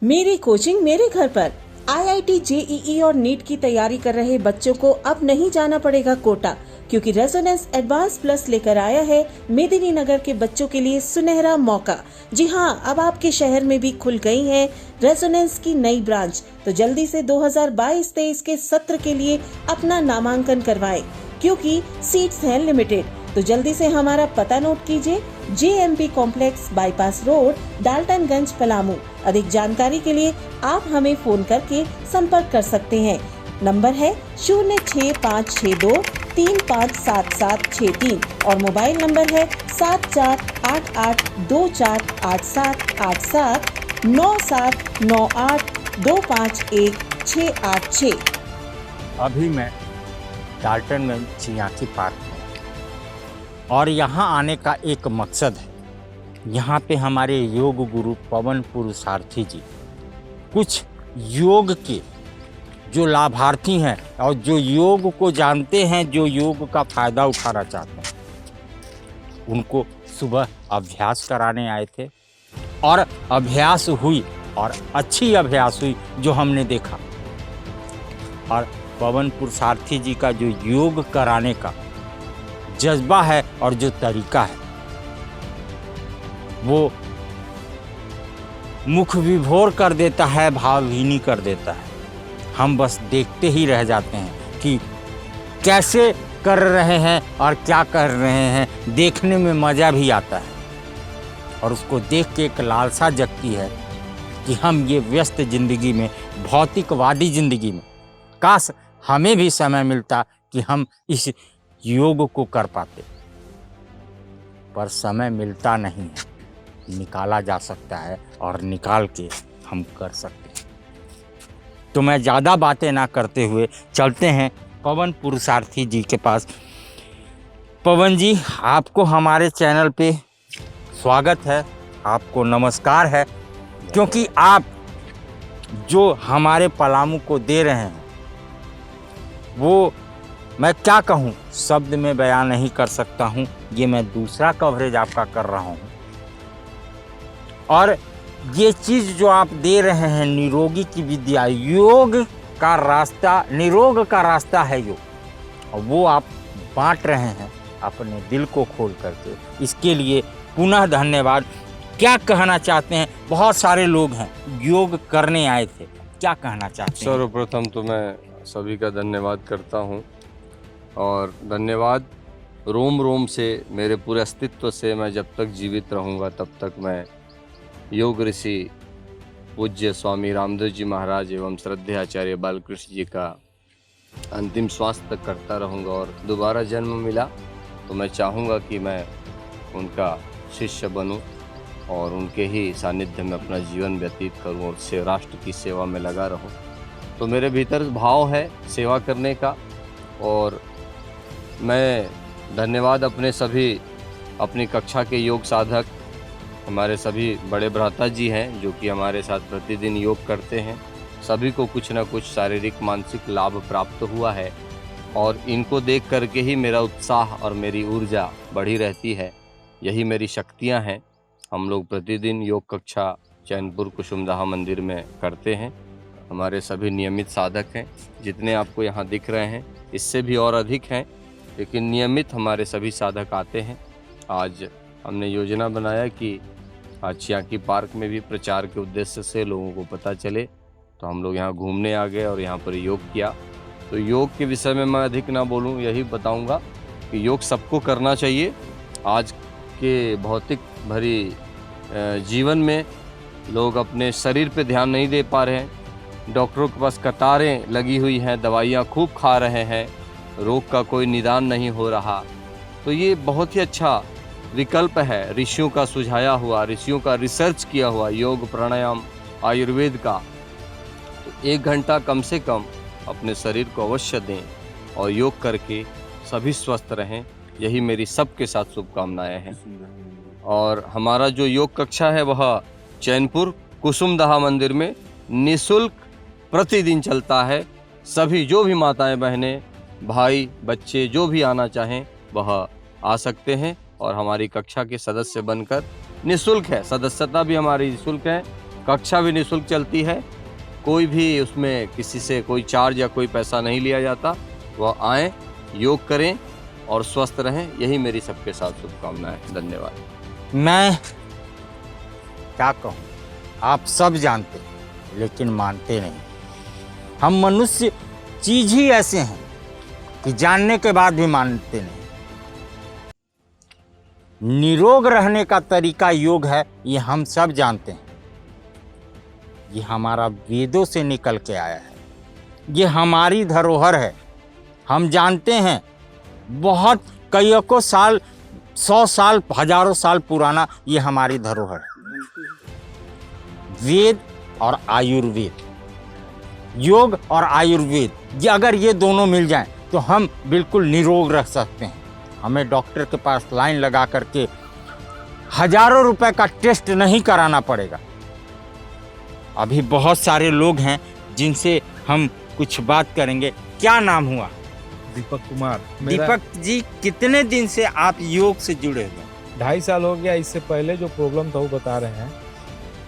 मेरी कोचिंग मेरे घर पर। IIT JEE और नीट की तैयारी कर रहे बच्चों को अब नहीं जाना पड़ेगा कोटा, क्योंकि रेजोनेंस एडवांस प्लस लेकर आया है मेदिनीनगर के बच्चों के लिए सुनहरा मौका। जी हाँ, अब आपके शहर में भी खुल गई है रेजोनेंस की नई ब्रांच। तो जल्दी से 2022-23 के सत्र के लिए अपना नामांकन करवाएं, क्योंकि सीट्स हैं लिमिटेड। तो जल्दी से हमारा पता नोट कीजिए, JMP complex, bypass road, Daltonganj, Palamu. अधिक जानकारी के लिए आप हमें फोन करके संपर्क कर सकते हैं। नंबर है 06562357763 और मोबाइल नंबर है 7488248798 अभी मैं डाल्टनगंज चियाकी पार्क में, और यहाँ आने का एक मकसद है। यहाँ पे हमारे योग गुरु पवन पुरुषार्थी जी कुछ योग के जो लाभार्थी हैं और जो योग को जानते हैं, जो योग का फ़ायदा उठाना चाहते हैं, उनको सुबह अभ्यास कराने आए थे। और अभ्यास हुई, और अच्छी अभ्यास हुई जो हमने देखा। और पवन पुरुषार्थी जी का जो योग कराने का जज्बा है और जो तरीका है, वो मुख विभोर कर देता है, भावहीनी कर देता है। हम बस देखते ही रह जाते हैं कि कैसे कर रहे हैं और क्या कर रहे हैं। देखने में मज़ा भी आता है, और उसको देख के एक लालसा जगती है कि हम ये व्यस्त ज़िंदगी में, भौतिकवादी ज़िंदगी में, काश हमें भी समय मिलता कि हम इस योग को कर पाते। पर समय मिलता नहीं है, निकाला जा सकता है, और निकाल के हम कर सकते हैं। तो मैं ज़्यादा बातें ना करते हुए चलते हैं पवन पुरुषार्थी जी के पास। पवन जी, आपको हमारे चैनल पे स्वागत है, आपको नमस्कार है, क्योंकि आप जो हमारे पलामू को दे रहे हैं, वो मैं क्या कहूँ, शब्द में बयान नहीं कर सकता हूँ। ये मैं दूसरा कवरेज आपका कर रहा हूँ, और ये चीज़ जो आप दे रहे हैं, निरोगी की विद्या, योग का रास्ता, निरोग का रास्ता है योग, और वो आप बांट रहे हैं अपने दिल को खोल करके। इसके लिए पुनः धन्यवाद। क्या कहना चाहते हैं? बहुत सारे लोग हैं योग करने आए थे, क्या कहना चाहते हैं? सर्वप्रथम तो मैं सभी का धन्यवाद करता हूँ, और धन्यवाद रोम रोम से, मेरे पूरे अस्तित्व से। मैं जब तक जीवित रहूँगा तब तक मैं योग ऋषि पूज्य स्वामी रामदेव जी महाराज एवं श्रद्धेय आचार्य बालकृष्ण जी का अंतिम श्वास तक करता रहूँगा। और दोबारा जन्म मिला तो मैं चाहूँगा कि मैं उनका शिष्य बनूँ और उनके ही सानिध्य में अपना जीवन व्यतीत करूँ, और से राष्ट्र की सेवा में लगा रहूँ। तो मेरे भीतर भाव है सेवा करने का। और मैं धन्यवाद अपनी कक्षा के योग साधक, हमारे सभी बड़े भ्राता जी हैं जो कि हमारे साथ प्रतिदिन योग करते हैं। सभी को कुछ ना कुछ शारीरिक मानसिक लाभ प्राप्त हुआ है, और इनको देख करके ही मेरा उत्साह और मेरी ऊर्जा बढ़ी रहती है। यही मेरी शक्तियां हैं। हम लोग प्रतिदिन योग कक्षा चैनपुर कुसुमदाह मंदिर में करते हैं। हमारे सभी नियमित साधक हैं, जितने आपको यहाँ दिख रहे हैं, इससे भी और अधिक हैं, लेकिन नियमित हमारे सभी साधक आते हैं। आज हमने योजना बनाया कि आज चियाकी पार्क में भी प्रचार के उद्देश्य से लोगों को पता चले, तो हम लोग यहाँ घूमने आ गए और यहाँ पर योग किया। तो योग के विषय में मैं अधिक ना बोलूँ, यही बताऊँगा कि योग सबको करना चाहिए। आज के भौतिक भरी जीवन में लोग अपने शरीर पे ध्यान नहीं दे पा रहे हैं। डॉक्टरों के पास कतारें लगी हुई हैं, दवाइयाँ खूब खा रहे हैं, रोग का कोई निदान नहीं हो रहा। तो ये बहुत ही अच्छा विकल्प है, ऋषियों का सुझाया हुआ, ऋषियों का रिसर्च किया हुआ योग, प्राणायाम, आयुर्वेद का। तो 1 घंटा कम से कम अपने शरीर को अवश्य दें, और योग करके सभी स्वस्थ रहें। यही मेरी सबके साथ शुभकामनाएं हैं। और हमारा जो योग कक्षा है वह चैनपुर कुसुमदाह मंदिर में निःशुल्क प्रतिदिन चलता है। सभी जो भी माताएं बहनें भाई बच्चे जो भी आना चाहें वह आ सकते हैं, और हमारी कक्षा के सदस्य बनकर, निःशुल्क है, सदस्यता भी हमारी निःशुल्क है। कक्षा भी निःशुल्क चलती है, कोई भी उसमें किसी से कोई चार्ज या कोई पैसा नहीं लिया जाता। वह आएँ, योग करें और स्वस्थ रहें, यही मेरी सबके साथ शुभकामनाएं। धन्यवाद। मैं क्या कहूँ, आप सब जानते लेकिन मानते नहीं। हम मनुष्य चीज ही ऐसे हैं कि जानने के बाद भी मानते नहीं। निरोग रहने का तरीका योग है, ये हम सब जानते हैं। ये हमारा वेदों से निकल के आया है, ये हमारी धरोहर है। हम जानते हैं बहुत कईयों साल, 100 साल, हजारों साल पुराना ये हमारी धरोहर है। वेद और आयुर्वेद, योग और आयुर्वेद, ये अगर ये दोनों मिल जाएं तो हम बिल्कुल निरोग रह सकते हैं। हमें डॉक्टर के पास लाइन लगा करके हजारों रुपए का टेस्ट नहीं कराना पड़ेगा। अभी बहुत सारे लोग हैं जिनसे हम कुछ बात करेंगे। क्या नाम हुआ? दीपक कुमार। दीपक जी, कितने दिन से आप योग से जुड़े हुए हैं? 2.5 साल हो गया। इससे पहले जो प्रॉब्लम था वो बता रहे हैं।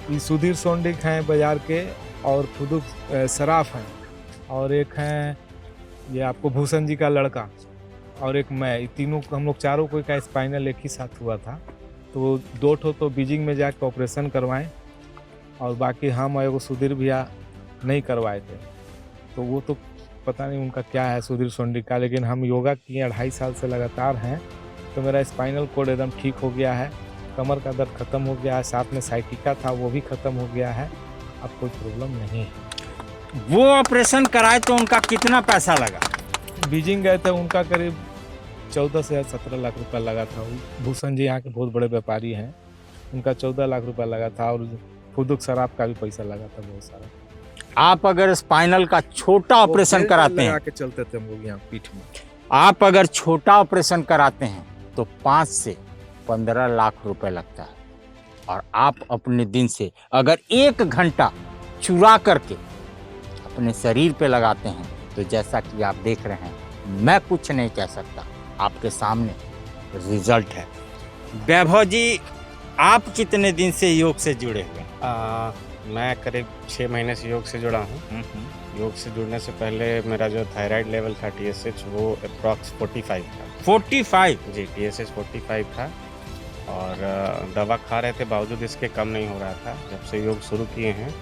ये सुधीर सोंडिक हैं बाजार के, और फुदुक सराफ हैं, और एक हैं ये आपको भूषण जी का लड़का, और एक मैं। ये तीनों हम लोग चारों को का स्पाइनल एक ही साथ हुआ था। तो 2 ठो तो बीजिंग में जाकर ऑपरेशन करवाएं, और बाकी हम और वो सुधीर भैया नहीं करवाए थे। तो वो तो पता नहीं उनका क्या है, सुधीर सोंडिक का। लेकिन हम योगा किए 2.5 साल से लगातार हैं, तो मेरा स्पाइनल कोड एकदम ठीक हो गया है, कमर का दर्द खत्म हो गया है, साथ में साइटिका था वो भी खत्म हो गया है। अब कोई प्रॉब्लम नहीं है। वो ऑपरेशन कराए तो उनका कितना पैसा लगा? बीजिंग गए थे, उनका करीब 14 से 17 लाख रुपया लगा था। भूषण जी यहाँ के बहुत बड़े व्यापारी हैं, उनका 14 लाख रुपया लगा था, और फुदुक शराब का भी पैसा लगा था बहुत सारा। आप अगर स्पाइनल का छोटा ऑपरेशन कराते हैं, के चलते थे हम लोग यहाँ पीठ में, आप अगर छोटा ऑपरेशन कराते हैं तो 5 से 15 लाख रुपए लगता है। और आप अपने दिन से अगर 1 घंटा चुरा करके अपने शरीर पे लगाते हैं तो जैसा कि आप देख रहे हैं, मैं कुछ नहीं कह सकता, आपके सामने रिजल्ट है। वैभव जी, आप कितने दिन से योग से जुड़े हुए हैं? मैं करीब 6 महीने से योग से जुड़ा हूँ। योग से जुड़ने से पहले मेरा जो थायराइड लेवल था TSH वो अप्रॉक्स 45 था। 45? जी, TSH 45 था, और दवा खा रहे थे, बावजूद इसके कम नहीं हो रहा था। जब से योग शुरू किए हैं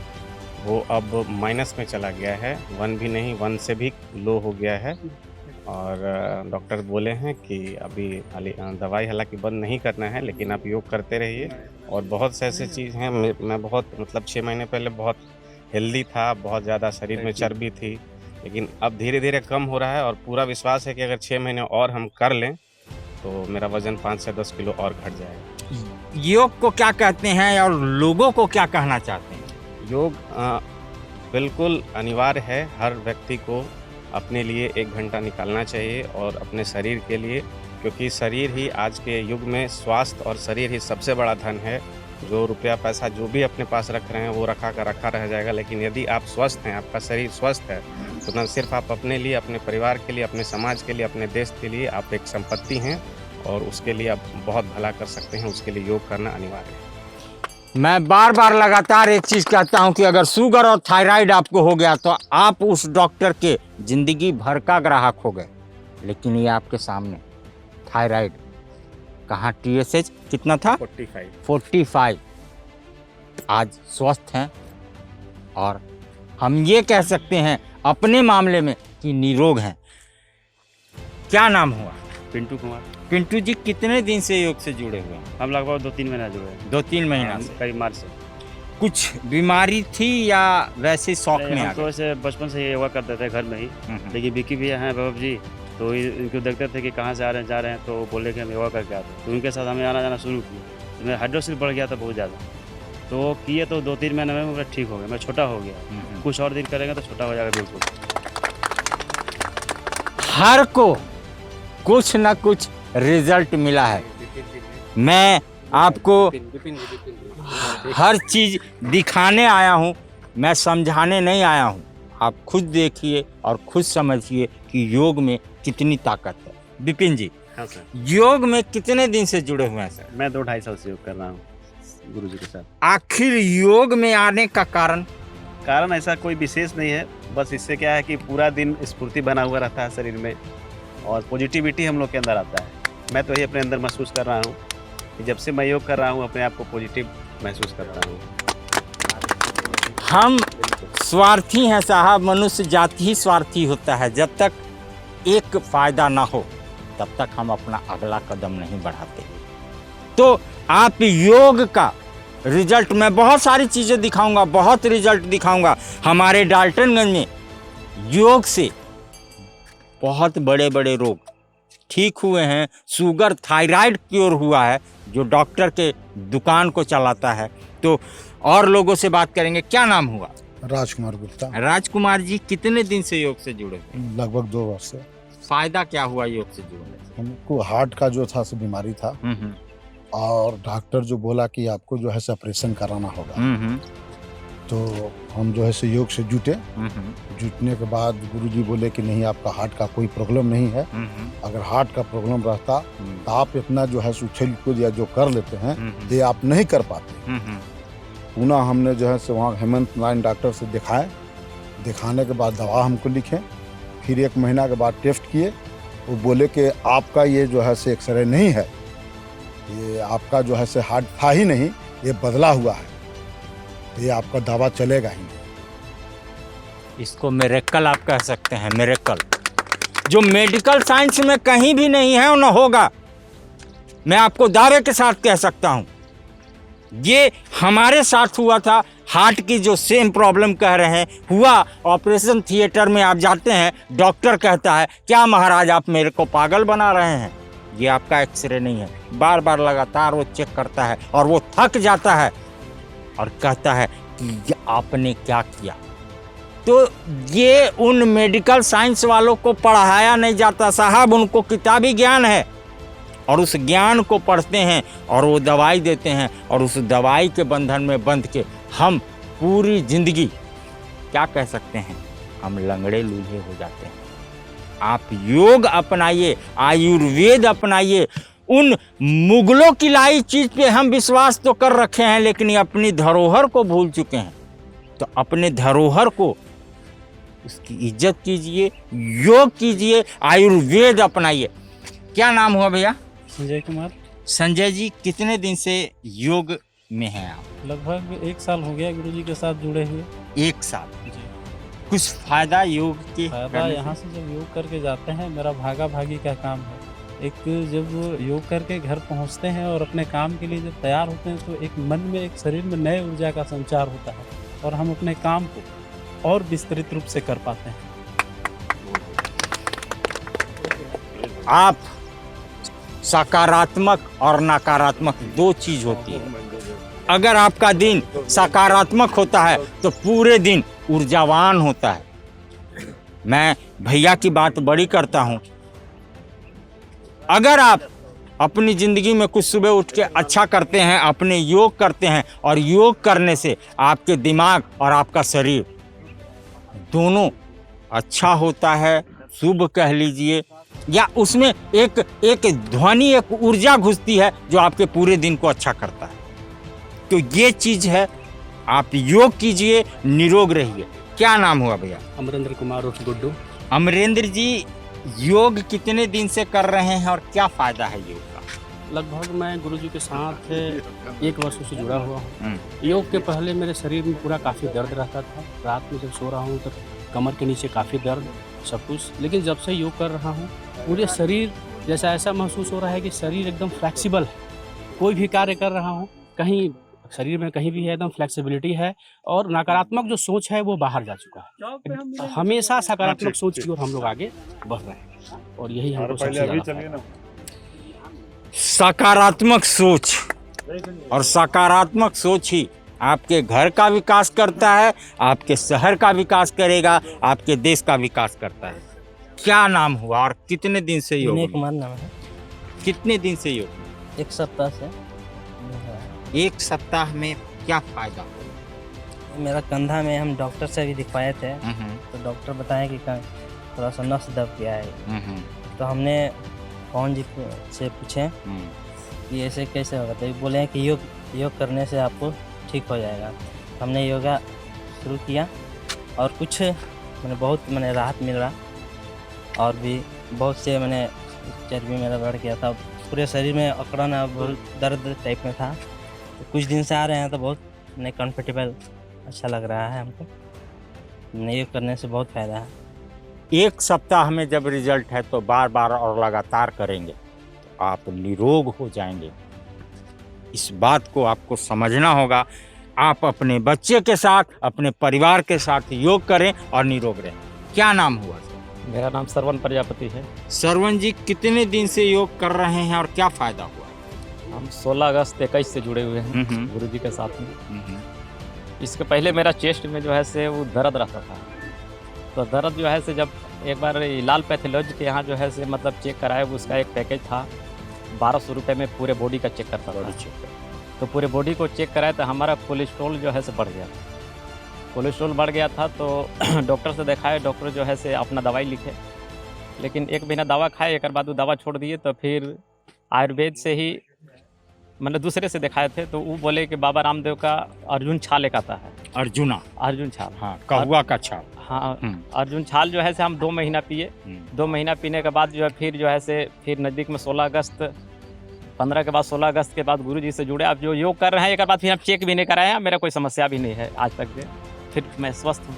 वो अब माइनस में चला गया है, 1 भी नहीं, 1 से भी लो हो गया है। और डॉक्टर बोले हैं कि अभी दवाई हालांकि बंद नहीं करना है, लेकिन आप योग करते रहिए। और बहुत से ऐसे चीज़ हैं, मैं बहुत 6 महीने पहले बहुत हेल्दी था, बहुत ज़्यादा शरीर में चर्बी थी, लेकिन अब धीरे धीरे कम हो रहा है। और पूरा विश्वास है कि अगर 6 महीने और हम कर लें तो मेरा वज़न 5 से 10 किलो और घट जाएगा। योग को क्या कहते हैं और लोगों को क्या कहना चाहते हैं? योग बिल्कुल अनिवार्य है, हर व्यक्ति को अपने लिए 1 घंटा निकालना चाहिए, और अपने शरीर के लिए, क्योंकि शरीर ही आज के युग में, स्वास्थ्य और शरीर ही सबसे बड़ा धन है। जो रुपया पैसा जो भी अपने पास रख रहे हैं वो रखा रह जाएगा, लेकिन यदि आप स्वस्थ हैं, आपका शरीर स्वस्थ है, तो न सिर्फ आप अपने लिए, अपने परिवार के लिए, अपने समाज के लिए, अपने देश के लिए आप एक संपत्ति हैं, और उसके लिए आप बहुत भला कर सकते हैं। उसके लिए योग करना अनिवार्य है। मैं बार बार लगातार एक चीज़ कहता हूं कि अगर शुगर और थायराइड आपको हो गया तो आप उस डॉक्टर के जिंदगी भर का ग्राहक हो गए। लेकिन ये आपके सामने थायराइड, कहाँ TSH कितना था? 45। आज स्वस्थ हैं, और हम ये कह सकते हैं अपने मामले में कि निरोग हैं। क्या नाम हुआ? पिंटू कुमार। पिंटू जी, कितने दिन से योग से जुड़े हुए हैं? हम लगभग 2-3 महीना जुड़े हैं। 2-3 महीना से? करीब मार्च से। कुछ बीमारी थी या वैसे शौक में आ हम तो ऐसे बचपन से ही योगा करते थे घर में ही, लेकिन विकी भैया हैं वैभव जी, तो इनको देखते थे कि कहाँ से जा रहे हैं, तो बोले कि हम योगा करके आते हैं। तो उनके साथ हमें आना जाना शुरू किया। तो मेरा हाइड्रोसिल बढ़ गया था बहुत ज़्यादा, तो किए तो 2-3 महीने में मेरा ठीक हो गया, मैं छोटा हो गया। कुछ और दिन करेंगे तो छोटा हो जाएगा बिल्कुल। हर को कुछ ना कुछ रिजल्ट मिला है। मैं आपको हर चीज़ दिखाने आया हूँ, मैं समझाने नहीं आया हूँ। आप खुद देखिए और खुद समझिए कि योग में कितनी ताकत है। विपिन जी, हाँ सर। योग में कितने दिन से जुड़े हुए हैं सर? मैं 2-2.5 साल से योग कर रहा हूँ। गुरु जी के साथ। आखिर योग में आने का कारण ऐसा कोई विशेष नहीं है, बस इससे क्या है कि पूरा दिन स्फूर्ति बना हुआ रहता है शरीर में और पॉजिटिविटी हम लोग के अंदर आता है। मैं तो ये अपने अंदर महसूस कर रहा हूँ कि जब से मैं योग कर रहा हूँ अपने आप को पॉजिटिव महसूस कर रहा हूँ। हम स्वार्थी हैं साहब, मनुष्य जाति ही स्वार्थी होता है। जब तक एक फायदा ना हो तब तक हम अपना अगला कदम नहीं बढ़ाते। तो आप योग का रिजल्ट, मैं बहुत सारी चीज़ें दिखाऊंगा, बहुत रिजल्ट दिखाऊंगा। हमारे डाल्टनगंज में योग से बहुत बड़े बड़े रोग ठीक हुए हैं। शुगर, थायराइड क्योर हुआ है, जो डॉक्टर के दुकान को चलाता है। तो और लोगों से बात करेंगे। क्या नाम हुआ? राजकुमार गुप्ता। राजकुमार जी, कितने दिन से योग से जुड़े हुए? लगभग 2 वर्ष से। फायदा क्या हुआ योग से जुड़ने से? हमको हार्ट का जो था से बीमारी था और डॉक्टर जो बोला कि आपको जो है से ऑपरेशन कराना होगा। तो हम जो है से योग से जुटे। जुटने के बाद गुरुजी बोले कि नहीं, आपका हार्ट का कोई प्रॉब्लम नहीं है। अगर हार्ट का प्रॉब्लम रहता तो आप इतना जो है उछल कूद या जो कर लेते हैं ये आप नहीं कर पाते। पुनः हमने जो है से वहाँ हेमंत नारायण डॉक्टर से दिखाए। दिखाने के बाद दवा हमको लिखे। फिर 1 महीना के बाद टेस्ट किए। वो बोले कि आपका ये जो है से एक्सरे नहीं है, ये आपका जो है से हार्ट था ही नहीं, ये बदला हुआ है, ये आपका दवा चलेगा ही नहीं। इसको मिरेकल आप कह सकते हैं। मिरेकल जो मेडिकल साइंस में कहीं भी नहीं है और न होगा, मैं आपको दावे के साथ कह सकता हूं। ये हमारे साथ हुआ था। हार्ट की जो सेम प्रॉब्लम कह रहे हैं हुआ। ऑपरेशन थिएटर में आप जाते हैं, डॉक्टर कहता है क्या महाराज आप मेरे को पागल बना रहे हैं, ये आपका एक्सरे नहीं है। बार बार लगातार वो चेक करता है और वो थक जाता है और कहता है कि ये आपने क्या किया। तो ये उन मेडिकल साइंस वालों को पढ़ाया नहीं जाता साहब। उनको किताबी ज्ञान है और उस ज्ञान को पढ़ते हैं और वो दवाई देते हैं और उस दवाई के बंधन में बंध के हम पूरी जिंदगी क्या कह सकते हैं, हम लंगड़े लूल्हे हो जाते हैं। आप योग अपनाइए, आयुर्वेद अपनाइए। उन मुगलों की लाई चीज पे हम विश्वास तो कर रखे हैं, लेकिन अपनी धरोहर को भूल चुके हैं। तो अपने धरोहर को, उसकी इज्जत कीजिए, योग कीजिए, आयुर्वेद अपनाइए। क्या नाम हुआ भैया? संजय कुमार। संजय जी, कितने दिन से योग में हैं आप? लगभग 1 साल हो गया गुरुजी के साथ जुड़े हुए। 1 साल। कुछ फायदा योग के? फायदा यहाँ से जब योग करके जाते हैं, मेरा भागा भागी का काम है। एक जब योग करके घर पहुँचते हैं और अपने काम के लिए जब तैयार होते हैं तो एक मन में, एक शरीर में नए ऊर्जा का संचार होता है और हम अपने काम को और विस्तृत रूप से कर पाते हैं। आप सकारात्मक और नकारात्मक 2 चीज होती है। अगर आपका दिन सकारात्मक होता है तो पूरे दिन ऊर्जावान होता है। मैं भैया की बात बड़ी करता हूं। अगर आप अपनी ज़िंदगी में कुछ सुबह उठ के अच्छा करते हैं, अपने योग करते हैं, और योग करने से आपके दिमाग और आपका शरीर दोनों अच्छा होता है, शुभ कह लीजिए, या उसमें एक ध्वनि, एक ऊर्जा घुसती है जो आपके पूरे दिन को अच्छा करता है। तो ये चीज़ है, आप योग कीजिए, निरोग रहिए। क्या नाम हुआ भैया? अमरेंद्र कुमार उर्फ गुड्डू। अमरेंद्र जी, योग कितने दिन से कर रहे हैं और क्या फ़ायदा है योग का? लगभग मैं गुरुजी के साथ 1 वर्ष से जुड़ा हुआ हूँ। योग के पहले मेरे शरीर में पूरा काफ़ी दर्द रहता था। रात में जब सो रहा हूँ तो कमर के नीचे काफ़ी दर्द, सब कुछ। लेकिन जब से योग कर रहा हूँ, मुझे शरीर जैसा ऐसा महसूस हो रहा है कि शरीर एकदम फ्लेक्सिबल है। कोई भी कार्य कर रहा हूँ, कहीं शरीर में कहीं भी है, एकदम फ्लेक्सिबिलिटी है और नकारात्मक जो सोच है वो बाहर जा चुका है। हमेशा सकारात्मक सोच की ओर हम लोग आगे बढ़ रहे हैं और यही हमको सबसे ज़्यादा फायदा है। सकारात्मक सोच, और सकारात्मक सोच ही आपके घर का विकास करता है, आपके शहर का विकास करेगा, आपके देश का विकास करता है। क्या नाम हुआ और कितने दिन से योग? विनय कुमार नाम है। कितने दिन से योग? 1 सप्ताह से। 1 सप्ताह में क्या फायदा? मेरा कंधा में, हम डॉक्टर से भी दिखवाए थे तो डॉक्टर बताए कि थोड़ा सा नस दब गया है। तो हमने पवन जी से पूछे कि ऐसे कैसे होगा, तो बोले हैं कि योग करने से आपको ठीक हो जाएगा। हमने योगा शुरू किया और कुछ मैंने बहुत राहत मिल रहा, और भी बहुत से चर्बी मेरा बढ़ गया था, पूरे शरीर में अकड़न बहुत दर्द टाइप में था। तो कुछ दिन से आ रहे हैं तो बहुत कंफर्टेबल अच्छा लग रहा है हमको। योग करने से बहुत फ़ायदा है। एक सप्ताह में जब रिजल्ट है तो बार बार और लगातार करेंगे तो आप निरोग हो जाएंगे। इस बात को आपको समझना होगा। आप अपने बच्चे के साथ, अपने परिवार के साथ योग करें और निरोग रहें। क्या नाम हुआ सर? मेरा नाम सरवन प्रजापति है। सरवन जी, कितने दिन से योग कर रहे हैं और क्या फ़ायदा हुआ? हम 16 अगस्त 21 से जुड़े हुए हैं गुरुजी के साथ में। इसके पहले मेरा चेस्ट में जो है से वो दर्द रहता था, तो दर्द जो है से जब एक बार लाल पैथोलॉजी के यहाँ जो है से चेक कराए, उसका एक पैकेज था 1200 रुपये में पूरे बॉडी का चेक करता था। तो पूरे बॉडी को चेक कराए तो हमारा कोलेस्ट्रॉल जो है से बढ़ गया था। कोलेस्ट्रॉल बढ़ गया था तो डॉक्टर से दिखाए, डॉक्टर जो है से अपना दवाई लिखे, लेकिन एक महीना दवा खाए, एक बार वो दवा छोड़ दिए। तो फिर आयुर्वेद से ही दूसरे से दिखाए थे, तो वो बोले कि बाबा रामदेव का अर्जुन छाल एक आता है। अर्जुन छाल, हाँ, कहुआ का छाल। हाँ, अर्जुन छाल जो है से हम 2 महीना पिए। 2 महीना पीने के बाद जो है फिर जो है से फिर नज़दीक में 16 अगस्त 15 के बाद 16 अगस्त के बाद गुरुजी से जुड़े। आप जो योग कर रहे हैं, एक बार फिर हम चेक भी नहीं कराए हैं, मेरा कोई समस्या भी नहीं है आज तक से, फिर मैं स्वस्थ हूँ।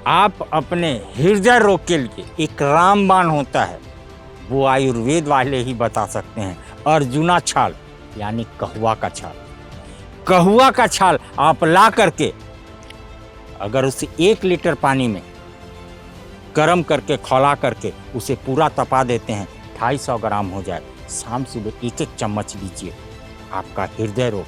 आप अपने हृदय रोग के लिए एक रामबाण होता है, वो आयुर्वेद वाले ही बता सकते हैं। अर्जुना छाल यानी कहुआ का छाल। कहुआ का छाल आप ला करके अगर उसे 1 लीटर पानी में गर्म करके खौला करके उसे पूरा तपा देते हैं, 250 ग्राम हो जाए, शाम सुबह 1-1 चम्मच लीजिए, आपका हृदय रोग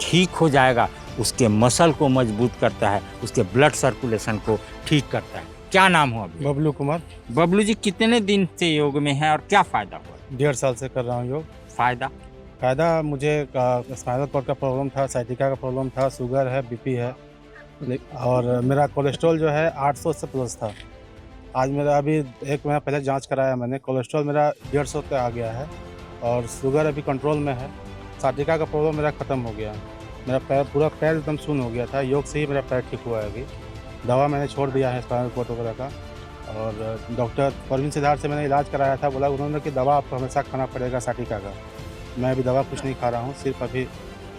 ठीक हो जाएगा। उसके मसल को मजबूत करता है, उसके ब्लड सर्कुलेशन को ठीक करता है। क्या नाम हो अभी? बबलू कुमार। बबलू जी, कितने दिन से योग में हैं और क्या फ़ायदा हुआ? 1.5 साल से कर रहा हूँ योग। फ़ायदा मुझे स्पाइनल कॉर्ड का प्रॉब्लम था, साइटिका का प्रॉब्लम था, शुगर है, बीपी है, और मेरा कोलेस्ट्रॉल जो है 800 से प्लस था। आज मेरा अभी 1 महीना पहले जांच कराया मैंने, कोलेस्ट्रॉल मेरा 150 पे आ गया है और शुगर अभी कंट्रोल में है। साइटिका का प्रॉब्लम मेरा ख़त्म हो गया। मेरा पूरा पैर एकदम सुन्न हो गया था, योग से ही मेरा पैर ठीक हुआ है। अभी दवा मैंने छोड़ दिया है स्पाइनल कॉर्ड वगैरह का, और डॉक्टर परवीन सिद्धार्थ से मैंने इलाज कराया था। बोला उन्होंने कि दवा आपको हमेशा खाना पड़ेगा साइटिका का। मैं अभी दवा कुछ नहीं खा रहा हूँ, सिर्फ अभी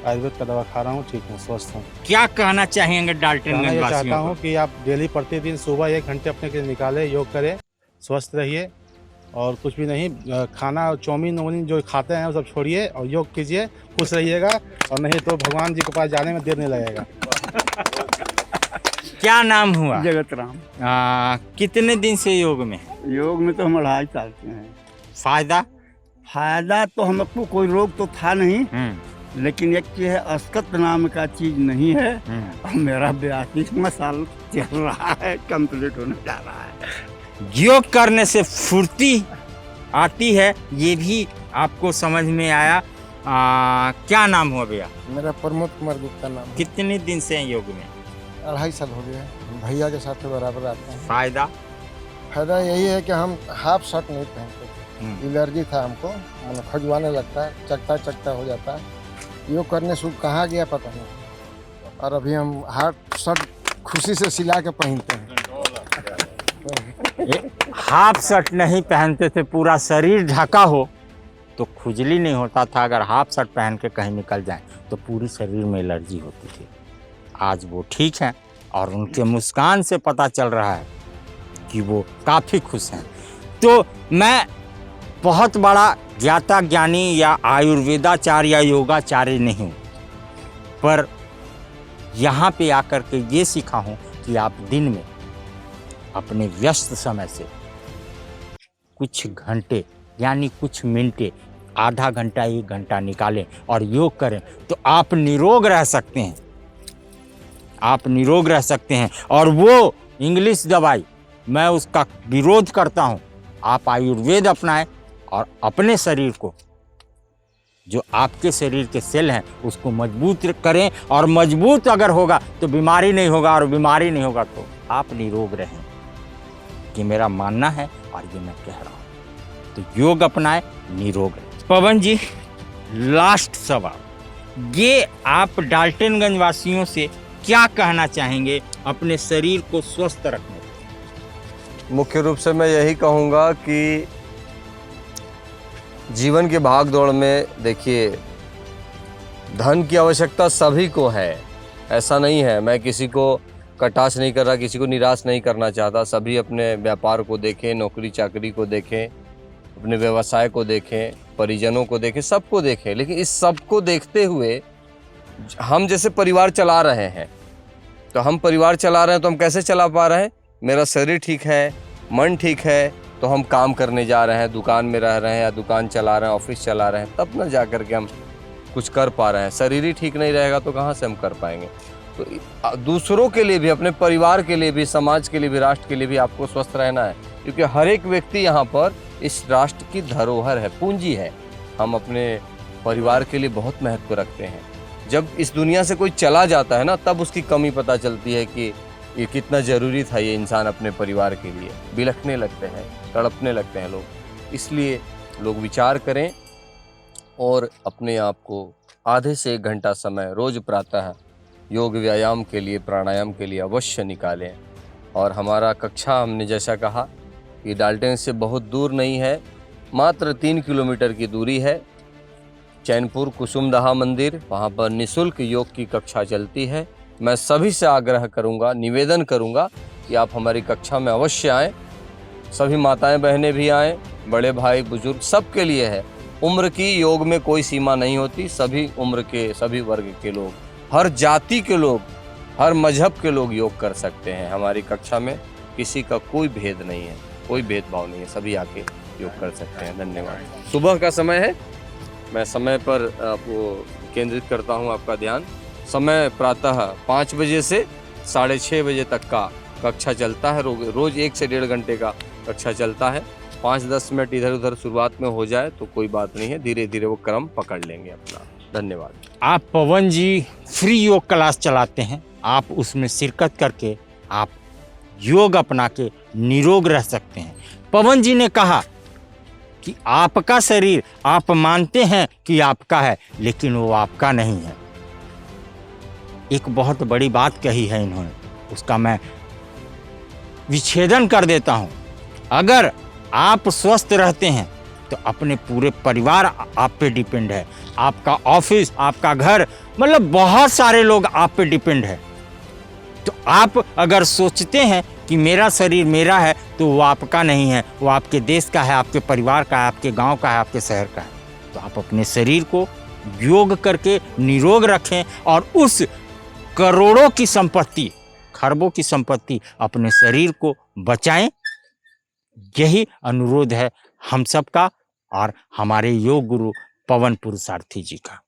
आयुर्वेद का दवा खा रहा हूँ, ठीक हूँ, स्वस्थ हूँ। क्या कहना चाहेंगे डाल्टनगंज ये वासियों चाहता को? हूँ कि आप डेली प्रतिदिन सुबह 1 घंटे अपने के लिए निकालें, योग करें, स्वस्थ रहिए, और कुछ भी नहीं, खाना चाउमीन वाउमीन जो खाते हैं वो सब छोड़िए और योग कीजिए, खुश रहिएगा, और नहीं तो भगवान जी के पास जाने में देर नहीं लगेगा। क्या नाम हुआ? जगत राम। कितने दिन से योग में? योग में तो हम 2.5 साल के हैं। फायदा तो हमको कोई रोग तो था नहीं, लेकिन एक चीज है, अस्कत नाम का चीज नहीं है, और मेरा 82वां साल चल रहा है, कंप्लीट होने जा रहा है। योग करने से फुर्ती आती है, ये भी आपको समझ में आया। क्या नाम हुआ भैया? मेरा प्रमोद कुमार गुप्ता नाम है। कितने दिन से हैं योग में? 2.5 साल हो गया। भैया के साथ बराबर आते हैं। फायदा यही है कि हम हाफ शर्ट नहीं पहनते थे, एलर्जी था हमको, खजुआने लगता है, चकता हो जाता है। योग करने से कहाँ गया पता नहीं, और अभी हम हाफ शर्ट खुशी से सिला के पहनते हैं। हाफ शर्ट नहीं पहनते थे, पूरा शरीर ढका हो तो खुजली नहीं होता था। अगर हाफ शर्ट पहन के कहीं निकल जाए तो पूरी शरीर में एलर्जी होती थी। आज वो ठीक हैं और उनके मुस्कान से पता चल रहा है कि वो काफ़ी खुश हैं। तो मैं बहुत बड़ा ज्ञाता ज्ञानी या आयुर्वेदाचार्य या योगाचार्य नहीं हूँ, पर यहाँ पे आकर के ये सीखा हूँ कि आप दिन में अपने व्यस्त समय से कुछ घंटे यानी कुछ मिनटे, आधा घंटा 1 घंटा निकालें और योग करें तो आप निरोग रह सकते हैं। आप निरोग रह सकते हैं। और वो इंग्लिश दवाई मैं उसका विरोध करता हूँ। आप आयुर्वेद अपनाएं और अपने शरीर को, जो आपके शरीर के सेल हैं, उसको मजबूत करें, और मजबूत अगर होगा तो बीमारी नहीं होगा, और बीमारी नहीं होगा तो आप निरोग रहें। ये मेरा मानना है और ये मैं कह रहा हूँ। तो योग अपनाएं, निरोग रहें। पवन जी, लास्ट सवाल, ये आप डाल्टनगंज वासियों से क्या कहना चाहेंगे अपने शरीर को स्वस्थ रखने के? मुख्य रूप से मैं यही कहूँगा कि जीवन के भाग दौड़ में देखिए, धन की आवश्यकता सभी को है, ऐसा नहीं है। मैं किसी को कटाक्ष नहीं कर रहा, किसी को निराश नहीं करना चाहता। सभी अपने व्यापार को देखें, नौकरी चाकरी को देखें, अपने व्यवसाय को देखें, परिजनों को देखें, सबको देखें। लेकिन इस सब को देखते हुए हम जैसे परिवार चला रहे हैं, तो हम परिवार चला रहे हैं तो हम कैसे चला पा रहे हैं? मेरा शरीर ठीक है, मन ठीक है, तो हम काम करने जा रहे हैं, दुकान में रह रहे हैं या दुकान चला रहे हैं, ऑफिस चला रहे हैं, तब ना जा कर के हम कुछ कर पा रहे हैं। शरीर ही ठीक नहीं रहेगा तो कहाँ से हम कर पाएंगे? तो दूसरों के लिए भी, अपने परिवार के लिए भी, समाज के लिए भी, राष्ट्र के लिए भी आपको स्वस्थ रहना है, क्योंकि हर एक व्यक्ति यहाँ पर इस राष्ट्र की धरोहर है, पूंजी है। हम अपने परिवार के लिए बहुत महत्व रखते हैं। जब इस दुनिया से कोई चला जाता है ना, तब उसकी कमी पता चलती है कि ये कितना ज़रूरी था ये इंसान अपने परिवार के लिए। बिलखने लगते हैं, तड़पने लगते हैं लोग। इसलिए लोग विचार करें और अपने आप को आधे से 1 घंटा समय रोज़ प्रातः योग व्यायाम के लिए, प्राणायाम के लिए अवश्य निकालें। और हमारा कक्षा, हमने जैसा कहा कि डाल्टन से बहुत दूर नहीं है, मात्र 3 किलोमीटर की दूरी है। चैनपुर कुसुमदहा मंदिर, वहाँ पर निःशुल्क योग की कक्षा चलती है। मैं सभी से आग्रह करूँगा, निवेदन करूँगा कि आप हमारी कक्षा में अवश्य आएँ। सभी माताएं बहनें भी आएँ, बड़े भाई बुजुर्ग, सबके लिए है। उम्र की योग में कोई सीमा नहीं होती, सभी उम्र के, सभी वर्ग के लोग, हर जाति के लोग, हर मजहब के लोग योग कर सकते हैं। हमारी कक्षा में किसी का कोई भेद नहीं है, कोई भेदभाव नहीं है, सभी आके योग कर सकते हैं। धन्यवाद। सुबह का समय है, मैं समय पर आपको केंद्रित करता हूं आपका ध्यान। समय प्रातः 5 बजे से 6:30 बजे तक का कक्षा चलता है। रोज़ 1 से 1.5 घंटे का कक्षा चलता है। 5-10 मिनट इधर उधर शुरुआत में हो जाए तो कोई बात नहीं है, धीरे धीरे वो क्रम पकड़ लेंगे अपना। धन्यवाद। आप पवन जी फ्री योग क्लास चलाते हैं, आप उसमें शिरकत करके आप योग अपना के निरोग रह सकते हैं। पवन जी ने कहा कि आपका शरीर आप मानते हैं कि आपका है, लेकिन वो आपका नहीं है। एक बहुत बड़ी बात कही है इन्होंने, उसका मैं विच्छेदन कर देता हूं। अगर आप स्वस्थ रहते हैं तो अपने पूरे परिवार आप पे डिपेंड है, आपका ऑफिस, आपका घर, मतलब बहुत सारे लोग आप पे डिपेंड है। तो आप अगर सोचते हैं कि मेरा शरीर मेरा है, तो वो आपका नहीं है, वो आपके देश का है, आपके परिवार का है, आपके गांव का है, आपके शहर का है। तो आप अपने शरीर को योग करके निरोग रखें और उस करोड़ों की संपत्ति, खरबों की संपत्ति अपने शरीर को बचाएं। यही अनुरोध है हम सबका और हमारे योग गुरु पवन पुरुषार्थी जी का।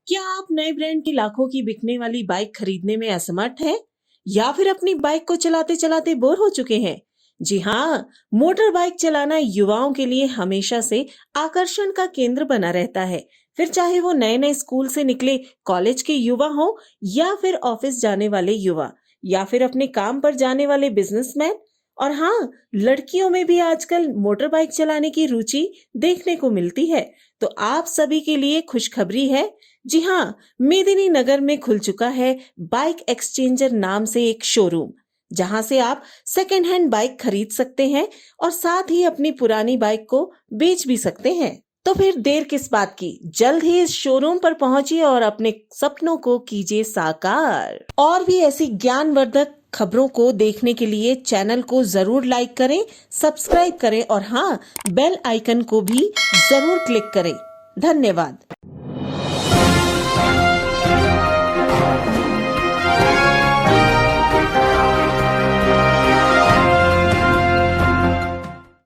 क्या आप नए ब्रांड की लाखों की बिकने वाली बाइक खरीदने में असमर्थ हैं? या फिर अपनी बाइक को चलाते चलाते बोर हो चुके हैं? जी हाँ, मोटर बाइक चलाना युवाओं के लिए हमेशा से आकर्षण का केंद्र बना रहता है। फिर चाहे वो नए नए स्कूल से निकले कॉलेज के युवा हो, या फिर ऑफिस जाने वाले युवा, या फिर अपने काम पर जाने वाले बिजनेसमैन। और हाँ, लड़कियों में भी आजकल मोटर बाइक चलाने की रुचि देखने को मिलती है। तो आप सभी के लिए खुशखबरी है। जी हाँ, मेदिनी नगर में खुल चुका है बाइक एक्सचेंजर नाम से एक शोरूम, जहां से आप सेकेंड हैंड बाइक खरीद सकते हैं और साथ ही अपनी पुरानी बाइक को बेच भी सकते हैं। तो फिर देर किस बात की, जल्द ही इस शोरूम पर पहुंचिए और अपने सपनों को कीजिए साकार। और भी ऐसी ज्ञानवर्धक खबरों को देखने के लिए चैनल को जरूर लाइक करें, सब्सक्राइब करें और हाँ, बेल आइकन को भी जरूर क्लिक करें। धन्यवाद।